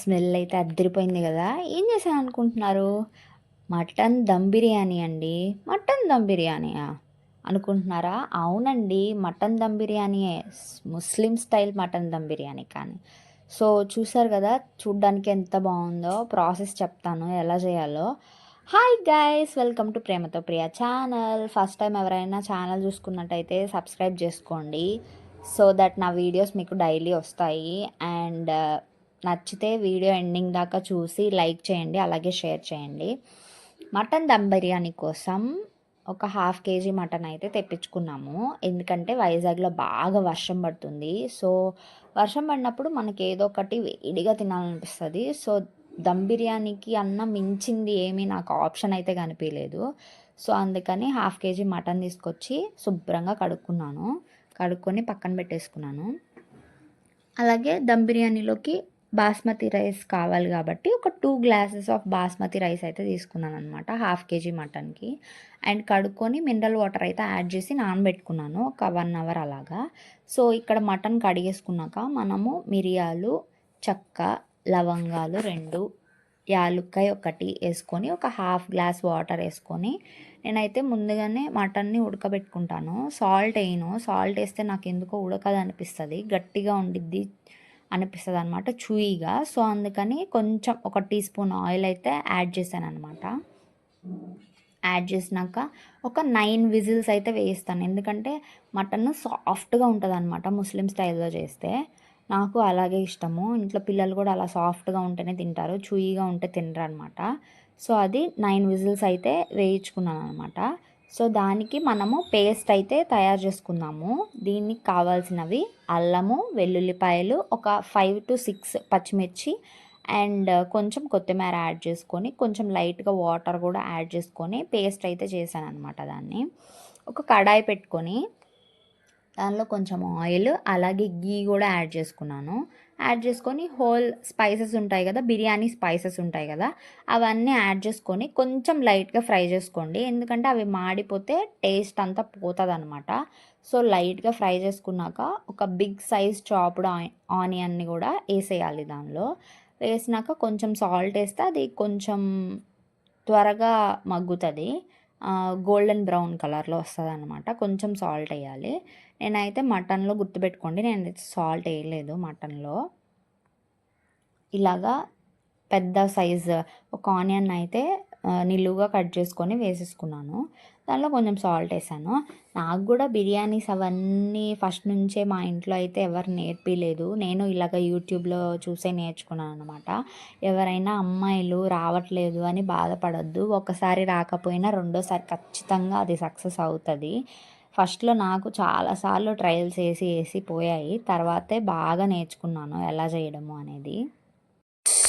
Smell అయితే అద్దరిపోయింది కదా! ఏం చేశాను అనుకుంటున్నారు? మటన్ దమ్ బిర్యానీ అండి. మటన్ దమ్ బిర్యానీయా అనుకుంటున్నారా? అవునండి. మటన్ దమ్ బిర్యానీయే. ముస్లిం స్టైల్ మటన్ దమ్ బిర్యానీ కానీ. సో, చూసారు కదా! చూడ్డానికి ఎంత బావుందో. ప్రాసెస్ చెప్తాను ఎలా చేయాలో. Hi guys! వెల్కమ్ టు ప్రేమతో ప్రియ ఛానల్. ఫస్ట్ టైం ఎవరైనా ఛానల్ చూసుకున్నట్టయితే సబ్స్క్రైబ్ చేసుకోండి. సో దట్ నా వీడియోస్ మీకు డైలీ వస్తాయి. అండ్ నచ్చితే వీడియో ఎండింగ్ దాకా చూసి లైక్ చేయండి, అలాగే షేర్ చేయండి. మటన్ దమ్ బిర్యానీ కోసం ఒక హాఫ్ కేజీ మటన్ అయితే తెప్పించుకున్నాము. ఎందుకంటే వైజాగ్లో బాగా వర్షం పడుతుంది. సో వర్షం పడినప్పుడు మనకి ఏదో ఒకటి వేడిగా తినాలనిపిస్తుంది. సో దమ్ బిర్యానీకి అన్న మించింది ఏమీ నాకు ఆప్షన్ అయితే కనిపించలేదు. సో అందుకని హాఫ్ కేజీ మటన్ తీసుకొచ్చి శుభ్రంగా కడుక్కొని పక్కన పెట్టేసుకున్నాను. అలాగే దమ్ బిర్యానీలోకి బాస్మతి రైస్ కావాలి కాబట్టి ఒక 2 గ్లాసెస్ ఆఫ్ బాస్మతి రైస్ అయితే తీసుకున్నాను అనమాట హాఫ్ కేజీ మటన్కి. అండ్ కడుక్కొని మినరల్ వాటర్ అయితే యాడ్ చేసి నానబెట్టుకున్నాను ఒక 1 అవర్ అలాగా. సో ఇక్కడ మటన్ కడిగేసుకున్నాక మనము మిరియాలు, చెక్క, లవంగాలు 2, యాలుక్కాయ 1 వేసుకొని ఒక హాఫ్ గ్లాస్ వాటర్ వేసుకొని నేనైతే ముందుగానే మటన్ని ఉడకబెట్టుకుంటాను. సాల్ట్ వేయను. సాల్ట్ వేస్తే నాకు ఎందుకో ఉడకదు అనిపిస్తుంది, గట్టిగా ఉండిద్ది అనిపిస్తుంది అనమాట, చూయిగా. సో అందుకని కొంచెం ఒక టీ స్పూన్ ఆయిల్ అయితే యాడ్ చేశాను అనమాట. యాడ్ చేసినాక ఒక 9 విజిల్స్ అయితే వేయిస్తాను. ఎందుకంటే మటన్ సాఫ్ట్గా ఉంటుంది అనమాట ముస్లిం స్టైల్లో చేస్తే. నాకు అలాగే ఇష్టము. ఇంట్లో పిల్లలు కూడా అలా సాఫ్ట్గా ఉంటేనే తింటారు, చూయిగా ఉంటే తినరు అనమాట. సో అది 9 విజిల్స్ అయితే వేయించుకున్నాను అనమాట. సో దానికి మనము పేస్ట్ అయితే తయారు చేసుకుందాము. దీనికి కావాల్సినవి అల్లము, వెల్లుల్లిపాయలు, ఒక 5 to 6 పచ్చిమిర్చి అండ్ కొంచెం కొత్తిమీర యాడ్ చేసుకొని కొంచెం లైట్గా వాటర్ కూడా యాడ్ చేసుకొని పేస్ట్ అయితే చేశాను అనమాట. దాన్ని ఒక కడాయి పెట్టుకొని దానిలో కొంచెం ఆయిల్ అలాగే గీ కూడా యాడ్ చేసుకున్నాను. యాడ్ చేసుకొని హోల్ స్పైసెస్ ఉంటాయి కదా, బిర్యానీ స్పైసెస్ ఉంటాయి కదా, అవన్నీ యాడ్ చేసుకొని కొంచెం లైట్గా ఫ్రై చేసుకోండి. ఎందుకంటే అవి మాడిపోతే టేస్ట్ అంతా పోతుంది అనమాట. సో లైట్గా ఫ్రై చేసుకున్నాక ఒక బిగ్ సైజ్ చాప్డ్ ఆనియన్ని కూడా వేసేయాలి. దానిలో వేసినాక కొంచెం సాల్ట్ వేస్తే అది కొంచెం త్వరగా మగ్గుతుంది, గోల్డెన్ బ్రౌన్ కలర్లో వస్తుంది అనమాట. కొంచెం సాల్ట్ వేయాలి. నేనైతే మటన్లో గుర్తుపెట్టుకోండి, నేనైతే సాల్ట్ వేయలేదు మటన్లో. ఇలాగా పెద్ద సైజు ఒక ఆనియన్ అయితే నిలువుగా కట్ చేసుకొని వేసేసుకున్నాను. దానిలో కొంచెం సాల్ట్ వేసాను. నాకు కూడా బిర్యానీస్ అవన్నీ ఫస్ట్ నుంచే మా ఇంట్లో అయితే ఎవరు నేర్పించలేదు. నేను ఇలాగ యూట్యూబ్లో చూసే నేర్చుకున్నాను అనమాట. ఎవరైనా అమ్మాయిలు రావట్లేదు అని బాధపడద్దు. ఒకసారి రాకపోయినా రెండోసారి ఖచ్చితంగా అది సక్సెస్ అవుతుంది. ఫస్ట్లో నాకు చాలాసార్లు ట్రయల్స్ వేసి పోయాయి. తర్వాతే బాగా నేర్చుకున్నాను ఎలా చేయడము అనేది.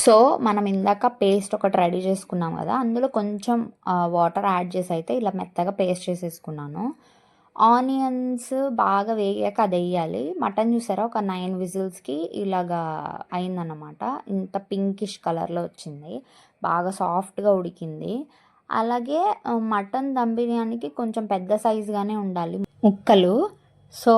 సో మనం ఇందాక పేస్ట్ ఒకటి రెడీ చేసుకున్నాం కదా, అందులో కొంచెం వాటర్ యాడ్ చేసి అయితే ఇలా మెత్తగా పేస్ట్ చేసేసుకున్నాను. ఆనియన్స్ బాగా వేగాక అది వేయాలి. మటన్ చూసారా ఒక 9 విజిల్స్కి ఇలాగా అయిందన్నమాట. ఇంత పింకిష్ కలర్లో వచ్చింది, బాగా సాఫ్ట్గా ఉడికింది. అలాగే మటన్ దమ్ బిర్యానీకి కొంచెం పెద్ద సైజుగానే ఉండాలి ముక్కలు. సో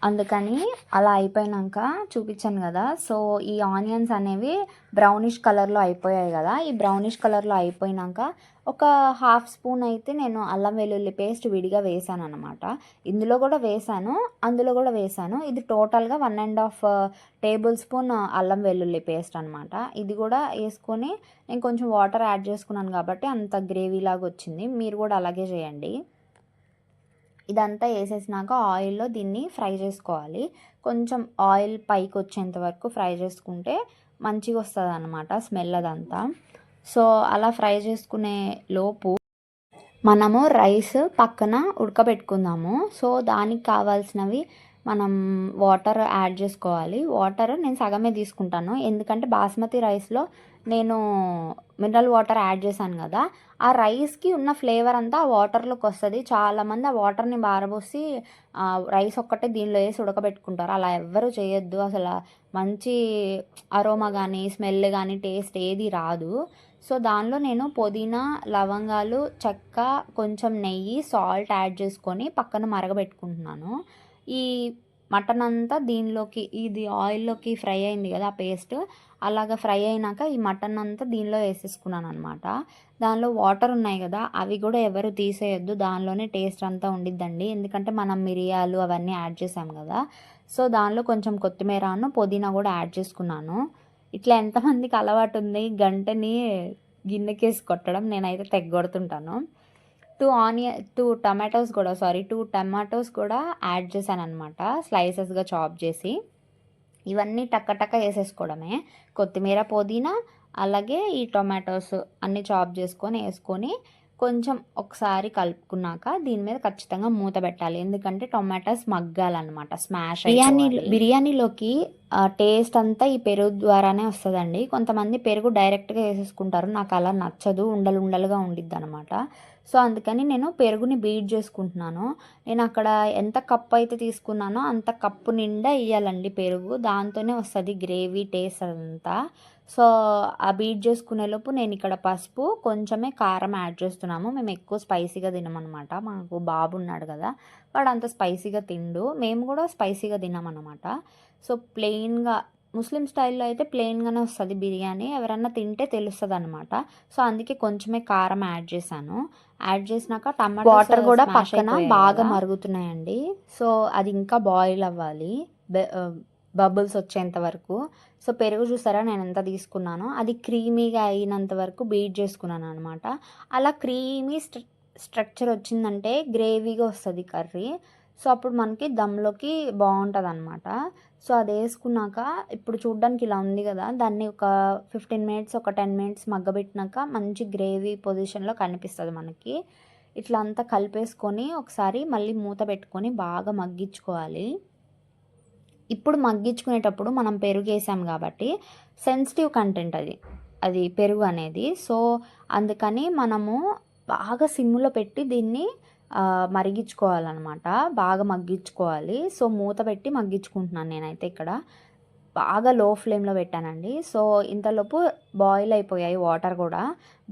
అందుకని అలా అయిపోయాక చూపించాను కదా. సో ఈ ఆనియన్స్ అనేవి బ్రౌనిష్ కలర్లో అయిపోయాయి కదా. ఈ బ్రౌనిష్ కలర్లో అయిపోయాక ఒక హాఫ్ స్పూన్ అయితే నేను అల్లం వెల్లుల్లి పేస్ట్ విడిగా వేసాను అనమాట. ఇందులో కూడా వేసాను, అందులో కూడా వేసాను. ఇది టోటల్గా 1.5 టేబుల్ స్పూన్ అల్లం వెల్లుల్లి పేస్ట్ అనమాట. ఇది కూడా వేసుకొని నేను కొంచెం వాటర్ యాడ్ చేసుకున్నాను కాబట్టి అంత గ్రేవీ లాగా వచ్చింది. మీరు కూడా అలాగే చేయండి. ఇదంతా వేసేసినాక ఆయిల్లో దీన్ని ఫ్రై చేసుకోవాలి. కొంచెం ఆయిల్ పైకి వచ్చేంత వరకు ఫ్రై చేసుకుంటే మంచిగా వస్తుంది అన్నమాట స్మెల్ అదంతా. సో అలా ఫ్రై చేసుకునే లోపు మనము రైస్ పక్కన ఉడకబెట్టుకుందాము. సో దానికి కావాల్సినవి మనం వాటర్ యాడ్ చేసుకోవాలి. వాటర్ నేను సగమే తీసుకుంటాను, ఎందుకంటే బాస్మతి రైస్లో నేను మినరల్ వాటర్ యాడ్ చేశాను కదా, ఆ రైస్కి ఉన్న ఫ్లేవర్ అంతా ఆ వాటర్లోకి వస్తుంది. చాలామంది ఆ వాటర్ని బారబోసి రైస్ ఒక్కటే దీనిలో వేసి ఉడకబెట్టుకుంటారు. అలా ఎవ్వరూ చేయొద్దు. అసలు మంచి అరోమా కానీ స్మెల్ కానీ టేస్ట్ ఏది రాదు. సో దానిలో నేను పుదీనా, లవంగాలు, చెక్క, కొంచెం నెయ్యి, సాల్ట్ యాడ్ చేసుకొని పక్కన మరగబెట్టుకుంటున్నాను. ఈ మటన్ అంతా దీనిలోకి ఇది ఆయిల్లోకి ఫ్రై అయింది కదా ఆ పేస్ట్, అలాగా ఫ్రై అయినాక ఈ మటన్ అంతా దీనిలో వేసేసుకున్నాను అనమాట. దానిలో వాటర్ ఉన్నాయి కదా అవి కూడా ఎవరు తీసేయొద్దు, దానిలోనే టేస్ట్ అంతా ఉండిద్దండి. ఎందుకంటే మనం మిరియాలు అవన్నీ యాడ్ చేసాం కదా. సో దానిలో కొంచెం కొత్తిమీరను పుదీనా కూడా యాడ్ చేసుకున్నాను. ఇట్లా ఎంతమందికి అలవాటు ఉంది గంటని గిన్నెకేసి కొట్టడం, నేనైతే తెగ్గొడుతుంటాను. 2 టమాటోస్ కూడా యాడ్ చేశాననమాట, స్లైసెస్గా చాప్ చేసి. ఇవన్నీ టక్క టక్క వేసేసుకోవడమే. కొత్తిమీర పుదీనా అలాగే ఈ టొమాటోస్ అన్నీ చాప్ వేసుకొని కొంచెం ఒకసారి కలుపుకున్నాక దీని మీద ఖచ్చితంగా మూత పెట్టాలి. ఎందుకంటే టొమాటోస్ మగ్గాలన్నమాట, స్మాష్ బిర్యానీలోకి టేస్ట్ అంతా ఈ పెరుగు ద్వారానే వస్తుందండి. కొంతమంది పెరుగు డైరెక్ట్గా వేసేసుకుంటారు, నాకు అలా నచ్చదు, ఉండలుగా ఉండిద్ది అనమాట. సో అందుకని నేను పెరుగుని బీట్ చేసుకుంటున్నాను. నేను అక్కడ ఎంత కప్పు అయితే తీసుకున్నానో అంత కప్పు నిండా వేయాలండి పెరుగు, దాంతోనే వస్తుంది గ్రేవీ టేస్ట్ అదంతా. సో ఆ బీట్ చేసుకునేలోపు నేను ఇక్కడ పసుపు కొంచెమే కారం యాడ్ చేస్తున్నాము. మేము ఎక్కువ స్పైసీగా తినమన్నమాట, మాకు బాబు ఉన్నాడు కదా, వాడు అంత స్పైసీగా తిండు, మేము కూడా స్పైసీగా తినమన్నమాట. సో ప్లెయిన్గా ముస్లిం స్టైల్లో అయితే ప్లెయిన్గానే వస్తుంది బిర్యానీ, ఎవరన్నా తింటే తెలుస్తుంది అనమాట. సో అందుకే కొంచెమే కారం యాడ్ చేశాను. యాడ్ చేసినాక టమాటా వాటర్ కూడా పక్కన బాగా మరుగుతున్నాయండి. సో అది ఇంకా బాయిల్ అవ్వాలి, బబుల్స్ వచ్చేంత వరకు. సో పెరుగు చూసారా నేను ఎంత తీసుకున్నానో, అది క్రీమీగా అయినంత వరకు బీట్ చేసుకున్నాను అనమాట. అలా క్రీమీ స్ట్రక్చర్ వచ్చిందంటే గ్రేవీగా వస్తుంది కర్రీ. సో అప్పుడు మనకి దమ్లోకి బాగుంటుంది అనమాట. సో అది వేసుకున్నాక ఇప్పుడు చూడ్డానికి ఇలా ఉంది కదా, దాన్ని ఒక 15 మినిట్స్ ఒక 10 మినిట్స్ మగ్గబెట్టినాక మంచి గ్రేవీ పొజిషన్లో కనిపిస్తుంది మనకి. ఇట్లా అంతా కలిపేసుకొని ఒకసారి మళ్ళీ మూత పెట్టుకొని బాగా మగ్గించుకోవాలి. ఇప్పుడు మగ్గించుకునేటప్పుడు మనం పెరుగు వేసాం కాబట్టి సెన్సిటివ్ కంటెంట్ అది పెరుగు అనేది. సో అందుకని మనము బాగా సిమ్లో పెట్టి దీన్ని మరిగించుకోవాలన్నమాట, బాగా మగ్గించుకోవాలి. సో మూత పెట్టి మగ్గించుకుంటున్నాను నేనైతే ఇక్కడ, బాగా లో ఫ్లేమ్లో పెట్టానండి. సో ఇంతలోపు బాయిల్ అయిపోయాయి, వాటర్ కూడా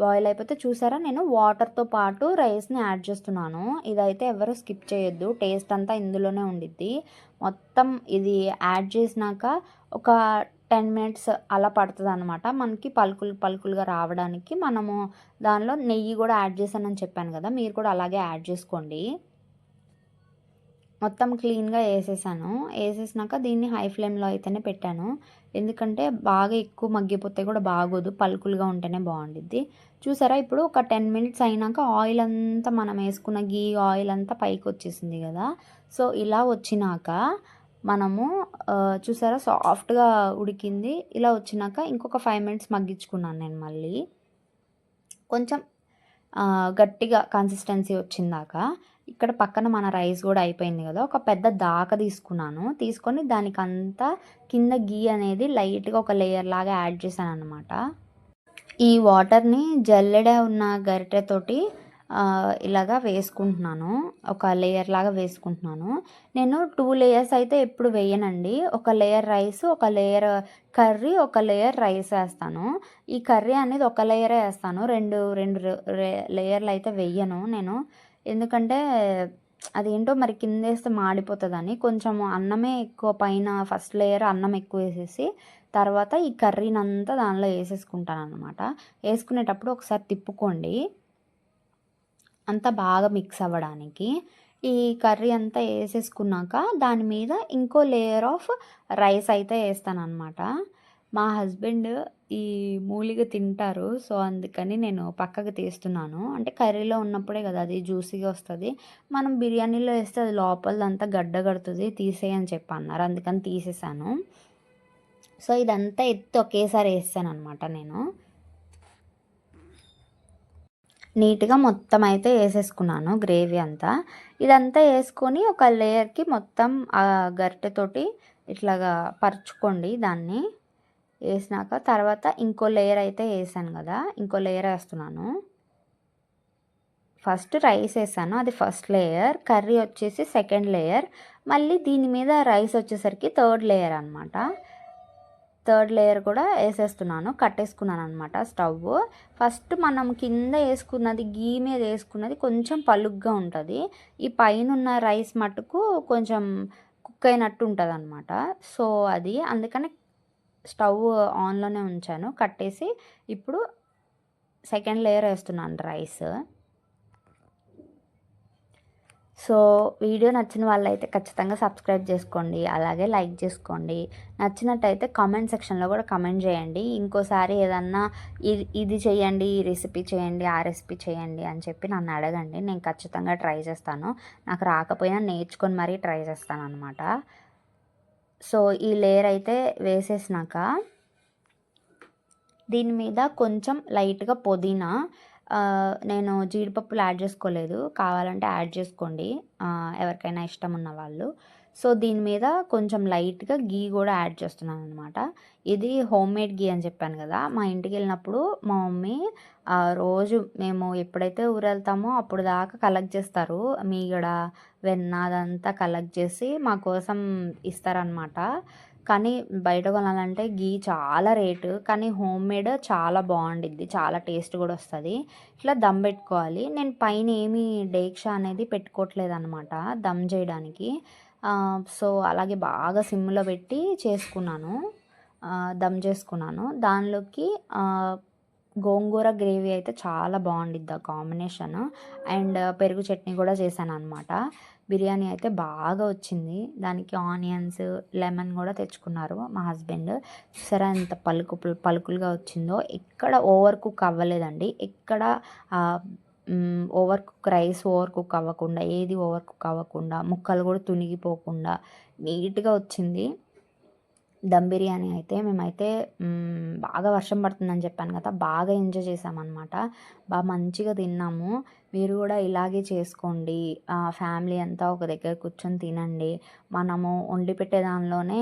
బాయిల్ అయిపోతే చూసారా నేను వాటర్తో పాటు రైస్ని యాడ్ చేస్తున్నాను. ఇదైతే ఎవరు స్కిప్ చేయొద్దు, టేస్ట్ అంతా ఇందులోనే ఉండిద్ది. మొత్తం ఇది యాడ్ చేసినాక ఒక 10 మినిట్స్ అలా పడుతుంది అనమాట మనకి పలుకులుగా రావడానికి. మనము దానిలో నెయ్యి కూడా యాడ్ చేశానని చెప్పాను కదా, మీరు కూడా అలాగే యాడ్ చేసుకోండి. మొత్తం క్లీన్గా వేసేసినాక దీన్ని హై ఫ్లేమ్లో అయితేనే పెట్టాను, ఎందుకంటే బాగా ఎక్కువ మగ్గిపోతే కూడా బాగోదు, పలుకులుగా ఉంటేనే బాగుండిద్ది. చూసారా ఇప్పుడు ఒక 10 మినిట్స్ అయినాక ఆయిల్ అంతా మనం వేసుకున్న గీ ఆయిల్ అంతా పైకి వచ్చేసింది కదా. సో ఇలా వచ్చినాక మనము చూసారా సాఫ్ట్గా ఉడికింది. ఇలా వచ్చినాక ఇంకొక 5 మినిట్స్ మగ్గించుకున్నాను నేను మళ్ళీ, కొంచెం గట్టిగా కన్సిస్టెన్సీ వచ్చిందాక. ఇక్కడ పక్కన మన రైస్ కూడా అయిపోయింది కదా, ఒక పెద్ద దాక తీసుకొని దానికంతా కింద గీ అనేది లైట్గా ఒక లేయర్ లాగా యాడ్ చేశాను అనమాట. ఈ వాటర్ని జల్లెడ ఉన్న గరిటెతోటి ఇలాగా వేసుకుంటున్నాను, ఒక లేయర్ లాగా వేసుకుంటున్నాను. నేను 2 లేయర్స్ అయితే ఎప్పుడు వేయనండి, ఒక లేయర్ రైస్, ఒక లేయర్ కర్రీ, ఒక లేయర్ రైస్ వేస్తాను. ఈ కర్రీ అనేది ఒక లేయరే వేస్తాను, రెండు లేయర్లు అయితే వెయ్యను నేను. ఎందుకంటే అదేంటో మరి కింద వేస్తే మాడిపోతుందని కొంచెం అన్నమే ఎక్కువ పైన ఫస్ట్ లేయర్ అన్నం ఎక్కువ వేసేసి తర్వాత ఈ కర్రీని అంతా దానిలో వేసేసుకుంటాను అనమాట. వేసుకునేటప్పుడు ఒకసారి తిప్పుకోండి అంతా బాగా మిక్స్ అవ్వడానికి. ఈ కర్రీ అంతా వేసేసుకున్నాక దాని మీద ఇంకో లేయర్ ఆఫ్ రైస్ అయితే వేస్తానన్నమాట. మా హస్బెండ్ ఈ మూలిగ తింటారు, సో అందుకని నేను పక్కకు తీస్తున్నాను. అంటే కర్రీలో ఉన్నప్పుడే కదా అది జ్యూసీగా వస్తుంది, మనం బిర్యానీలో వేస్తే అది లోపలదంతా గడ్డ కడుతుంది, తీసేయని చెప్పి అన్నారు, అందుకని తీసేసాను. సో ఇదంతా ఎత్తి ఒకేసారి వేస్తాను అనమాట నేను. నీట్గా మొత్తం అయితే వేసేసుకున్నాను గ్రేవీ అంతా. ఇదంతా వేసుకొని ఒక లేయర్కి మొత్తం ఆ గరిటెతోటి ఇట్లాగా పరుచుకోండి దాన్ని. వేసినాక తర్వాత ఇంకో లేయర్ అయితే వేసాను కదా, ఇంకో లేయర్ వేస్తున్నాను. ఫస్ట్ రైస్ వేసాను, అది ఫస్ట్ లేయర్, కర్రీ వచ్చేసి సెకండ్ లేయర్, మళ్ళీ దీని మీద రైస్ వచ్చేసరికి థర్డ్ లేయర్ అనమాట. థర్డ్ లేయర్ కూడా వేసేస్తున్నాను, కట్టేసుకున్నాను అనమాట స్టవ్. ఫస్ట్ మనం కింద వేసుకున్నది గీ మీద వేసుకున్నది కొంచెం పలుగ్గా ఉంటుంది, ఈ పైన ఉన్న రైస్ మటుకు కొంచెం కుక్ అయినట్టు ఉంటుందన్నమాట. సో అది అందుకని స్టవ్ ఆన్‌లోనే ఉంచాను. కట్టేసి ఇప్పుడు సెకండ్ లేయర్ వేస్తున్నాను రైస్. సో వీడియో నచ్చిన వాళ్ళైతే ఖచ్చితంగా సబ్స్క్రైబ్ చేసుకోండి. అలాగే లైక్ చేసుకోండి. నచ్చినట్టయితే కామెంట్ సెక్షన్‌లో కూడా కామెంట్ చేయండి. ఇంకోసారి ఏదన్నా ఇది చేయండి, ఈ రెసిపీ చేయండి, ఆ రెసిపీ చేయండి అని చెప్పి నన్ను అడగండి. నేను ఖచ్చితంగా ట్రై చేస్తాను. నాకు రాకపోయినా నేర్చుకొని మరీ ట్రై చేస్తాననమాట. సో ఈ లేయర్ అయితే వేసేసినాక దీని మీద కొంచెం లైట్‌గా పుదీనా, నేను జీడిపప్పులు యాడ్ చేసుకోలేదు. కావాలంటే యాడ్ చేసుకోండి ఎవరికైనా ఇష్టం ఉన్నవాళ్ళు. సో దీని మీద కొంచెం లైట్‌గా గీ కూడా యాడ్ చేస్తున్నాననమాట. ఇది హోమ్‌మేడ్ గీ అని చెప్పాను కదా! మా ఇంటికెళ్ళినప్పుడు మా మమ్మీ రోజు మేము ఎప్పుడైతే ఊరెళ్తామో అప్పుడు దాకా కలెక్ట్ చేస్తారు. మీగడ, వెన్న అదంతా కలెక్ట్ చేసి మా కోసం ఇస్తారనమాట. కానీ బయట కొనాలంటే గీ చాలా రేటు. కానీ హోమ్‌మేడ్ చాలా బావుండిద్ది. చాలా టేస్ట్ కూడా వస్తది. ఇట్లా దమ్ పెట్టుకోవాలి. నేను పైన ఏమి డేక్షా అనేది పెట్టుకోవట్లేదనమాట దమ్ చేయడానికి. సో అలాగే బాగా సిమ్‌లో పెట్టి చేసుకున్నాను. దమ్ చేసుకున్నాను. దానిలోకి గోంగూర గ్రేవీ అయితే చాలా బావుండిద్ది ఆ కాంబినేషన్. అండ్ పెరుగు చట్నీ కూడా చేశాననమాట. బిర్యానీ అయితే బాగా వచ్చింది. దానికి ఆనియన్స్, లెమన్ కూడా తెచ్చుకున్నారు మా హస్బెండ్. చూసారా ఎంత పలుకులుగా వచ్చిందో. ఎక్కడ ఓవర్ కుక్ అవ్వలేదండి. ఎక్కడ రైస్ ఓవర్ కుక్ అవ్వకుండా, ఏది ఓవర్ కుక్ అవ్వకుండా, ముక్కలు కూడా తునిగిపోకుండా నీట్‌గా వచ్చింది. దమ్ బిర్యానీ అయితే మేమైతే బాగా వర్షం పడుతుందని చెప్పాను కదా! బాగా ఎంజాయ్ చేశామనమాట. మంచిగా తిన్నాము. మీరు కూడా ఇలాగే చేసుకోండి. ఫ్యామిలీ అంతా ఒక దగ్గర కూర్చొని తినండి. మనము వండి పెట్టే దానిలోనే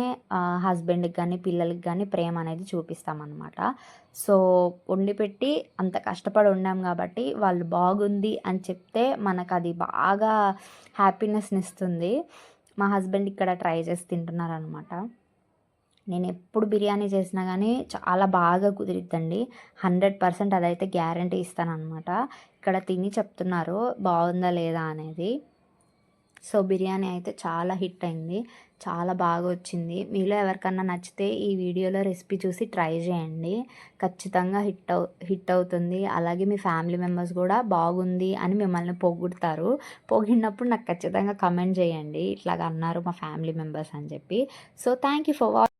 హస్బెండ్‌కి గానీ, పిల్లలకి గానీ ప్రేమ అనేది చూపిస్తామనమాట. సో వండి పెట్టి అంత కష్టపడి వండాం కాబట్టి వాళ్ళు బాగుంది అని చెప్తే మనకది బాగా హ్యాపీనెస్‌నిస్తుంది. మా హస్బెండ్ ఇక్కడ ట్రై చేసి తింటున్నారనమాట. నేనెప్పుడు బిర్యానీ చేసినా గానీ చాలా బాగా కుదిరిద్దండి. 100% అదైతే గ్యారంటీ ఇస్తాననమాట. ఇక్కడ తిని చెప్తున్నారు బావుందా లేదా అనేది. సో బిర్యానీ అయితే చాలా హిట్ అయింది. చాలా బాగా వచ్చింది. మీలో ఎవరికన్నా నచ్చితే ఈ వీడియోలో రెసిపీ చూసి ట్రై చేయండి. ఖచ్చితంగా హిట్ అవుతుంది. అలాగే మీ ఫ్యామిలీ మెంబర్స్ కూడా బాగుంది అని మిమ్మల్ని పొగుడుతారు. పొగిడినప్పుడు నాకు ఖచ్చితంగా కామెంట్ చేయండి. ఇట్లాగ అన్నారు మా ఫ్యామిలీ మెంబర్స్ అని చెప్పి. So thank you for